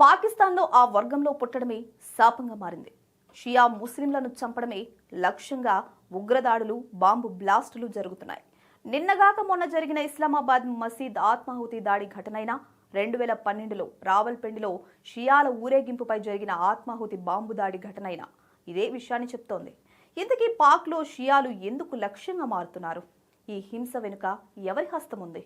పాకిస్తాన్లో ఆ వర్గంలో పుట్టడమే శాపంగా మారింది. షియా ముస్లింలను చంపడమే లక్ష్యంగా ఉగ్రదాడులు, బాంబు బ్లాస్టులు జరుగుతున్నాయి. నిన్నగాక మొన్న జరిగిన ఇస్లామాబాద్ మసీద్ ఆత్మాహుతి దాడి ఘటనైనా 2012లో రావల్పిండిలో షియాల ఊరేగింపుపై జరిగిన ఆత్మాహుతి బాంబు దాడి ఘటనైనా ఇదే విషయాన్ని చెప్తోంది. ఇంతకీ పాక్లో షియాలు ఎందుకు లక్ష్యంగా మారుతున్నారు? ఈ హింస వెనుక ఎవరి హస్తం ఉంది?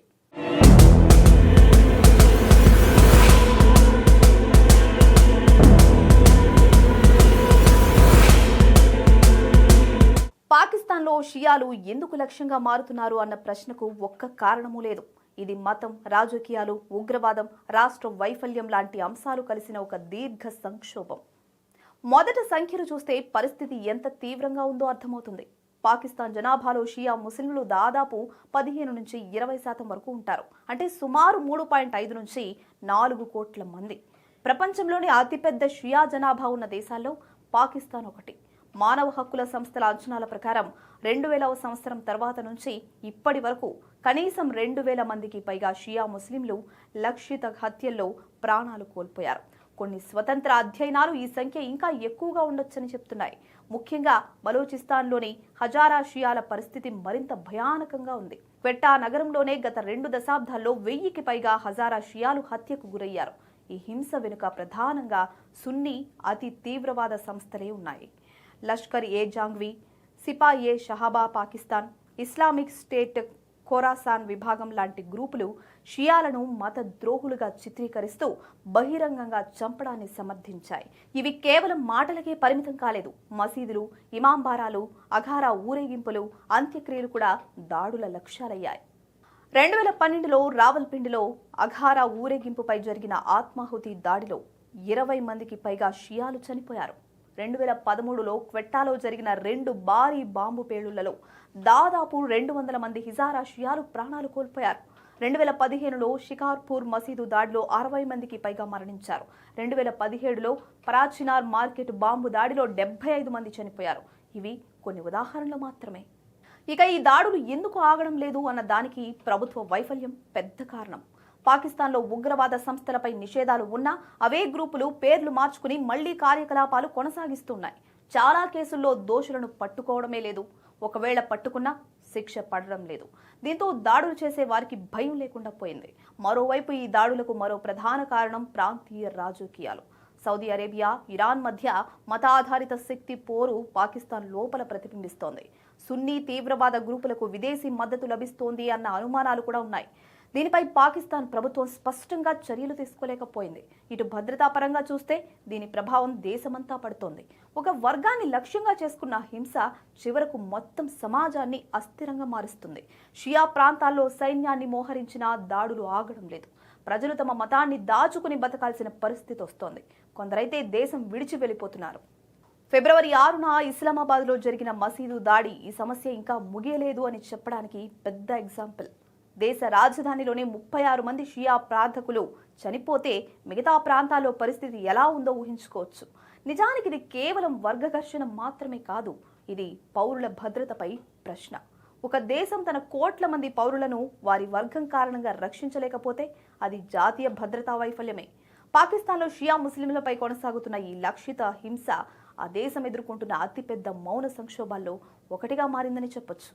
పాకిస్తాన్లో షియాలు ఎందుకు లక్ష్యంగా మారుతున్నారు అన్న ప్రశ్నకు ఒక్క కారణమూ లేదు. ఇది మతం, రాజకీయాలు, ఉగ్రవాదం, రాష్ట్ర వైఫల్యం లాంటి అంశాలు కలిసిన ఒక దీర్ఘ సంక్షోభం. మొదట సంఖ్యను చూస్తే పరిస్థితి ఎంత తీవ్రంగా ఉందో అర్థమవుతుంది. పాకిస్తాన్ జనాభాలో షియా ముస్లింలు దాదాపు 15 నుంచి 20% వరకు ఉంటారు. అంటే సుమారు 3.5 నుంచి 4 కోట్ల మంది. ప్రపంచంలోని అతిపెద్ద షియా జనాభా ఉన్న దేశాల్లో పాకిస్తాన్ ఒకటి. మానవ హక్కుల సంస్థల అంచనాల ప్రకారం 2000వ సంవత్సరం తర్వాత నుంచి ఇప్పటి వరకు కనీసం 2000 మందికి పైగా షియా ముస్లింలు లక్షిత హత్యల్లో ప్రాణాలు కోల్పోయారు. కొన్ని స్వతంత్ర అధ్యయనాలు ఈ సంఖ్య ఇంకా ఎక్కువగా ఉండొచ్చని చెప్తున్నాయి. ముఖ్యంగా బలూచిస్తాన్లోని హజారా షియాల పరిస్థితి మరింత భయానకంగా ఉంది. క్వెట్టా నగరంలోనే గత 2 దశాబ్దాల్లో 1000కి పైగా హజారా షియాలు హత్యకు గురయ్యారు. ఈ హింస వెనుక ప్రధానంగా సున్నీ అతి తీవ్రవాద సంస్థలే ఉన్నాయి. లష్కర్ ఏ జాంగ్వీ, సిపాయే షహాబా పాకిస్తాన్, ఇస్లామిక్ స్టేట్ ఖోరాసాన్ విభాగం లాంటి గ్రూపులు షియాలను మత ద్రోహులుగా చిత్రీకరిస్తూ బహిరంగంగా చంపడాన్ని సమర్థించాయి. ఇవి కేవలం మాటలకే పరిమితం కాలేదు. మసీదులు, ఇమాంబారాలు, అఘారా ఊరేగింపులు, అంత్యక్రియలు కూడా దాడుల లక్ష్యాలయ్యాయి. 2012లో రావల్పిండిలో అఘారా ఊరేగింపుపై జరిగిన ఆత్మాహుతి దాడిలో 20 మందికి పైగా షియాలు చనిపోయారు. 2013లో క్వెట్టాలో జరిగిన 2 భారీ బాంబు పేలుళ్లలో దాదాపు 200 మంది హిజారా షియాలు ప్రాణాలు కోల్పోయారు. 2015లో షికార్పూర్ మసీదు దాడిలో 60 మందికి పైగా మరణించారు. 2017లో పరాచినార్ మార్కెట్ బాంబు దాడిలో 75 మంది చనిపోయారు. ఇవి కొన్ని ఉదాహరణలు మాత్రమే. ఇక ఈ దాడులు ఎందుకు ఆగడం లేదు అన్న దానికి ప్రభుత్వ వైఫల్యం పెద్ద కారణం. పాకిస్తాన్లో ఉగ్రవాద సంస్థలపై నిషేధాలు ఉన్నా అవే గ్రూపులు పేర్లు మార్చుకుని మళ్లీ కార్యకలాపాలు కొనసాగిస్తున్నాయి. చాలా కేసుల్లో దోషులను పట్టుకోవడమే లేదు. ఒకవేళ పట్టుకున్నా శిక్ష పడడం లేదు. దీంతో దాడులు చేసే వారికి భయం లేకుండా పోయింది. మరోవైపు ఈ దాడులకు మరో ప్రధాన కారణం ప్రాంతీయ రాజకీయాలు. సౌదీ అరేబియా, ఇరాన్ మధ్య మతాధారిత శక్తి పోరు పాకిస్తాన్ లోపల ప్రతిబింబిస్తోంది. సున్నీ తీవ్రవాద గ్రూపులకు విదేశీ మద్దతు లభిస్తోంది అన్న అనుమానాలు కూడా ఉన్నాయి. దీనిపై పాకిస్తాన్ ప్రభుత్వం స్పష్టంగా చర్యలు తీసుకోలేకపోయింది. ఇటు భద్రతా పరంగా చూస్తే దీని ప్రభావం దేశమంతా పడుతోంది. ఒక వర్గాన్ని లక్ష్యంగా చేసుకున్న హింస చివరకు మొత్తం సమాజాన్ని అస్థిరంగా మారుస్తుంది. షియా ప్రాంతాల్లో సైన్యాన్ని మోహరించినా దాడులు ఆగడం లేదు. ప్రజలు తమ మతాన్ని దాచుకుని బతకాల్సిన పరిస్థితి వస్తోంది. కొందరైతే దేశం విడిచి వెళ్ళిపోతున్నారు. ఫిబ్రవరి 6న ఇస్లామాబాద్లో జరిగిన మసీదు దాడి ఈ సమస్య ఇంకా ముగియలేదు అని చెప్పడానికి పెద్ద ఎగ్జాంపుల్. దేశ రాజధానిలోనే 36 మంది షియా ప్రార్థకులు చనిపోతే మిగతా ప్రాంతాల్లో పరిస్థితి ఎలా ఉందో ఊహించుకోవచ్చు. నిజానికి ఇది కేవలం వర్గ ఘర్షణ మాత్రమే కాదు. ఇది పౌరుల భద్రతపై ప్రశ్న. ఒక దేశం తన కోట్ల మంది పౌరులను వారి వర్గం కారణంగా రక్షించలేకపోతే అది జాతీయ భద్రతా వైఫల్యమే. పాకిస్తాన్లో షియా ముస్లింలపై కొనసాగుతున్న ఈ లక్షిత హింస ఆ దేశం ఎదుర్కొంటున్న అతిపెద్ద మౌన సంక్షోభాల్లో ఒకటిగా మారిందని చెప్పొచ్చు.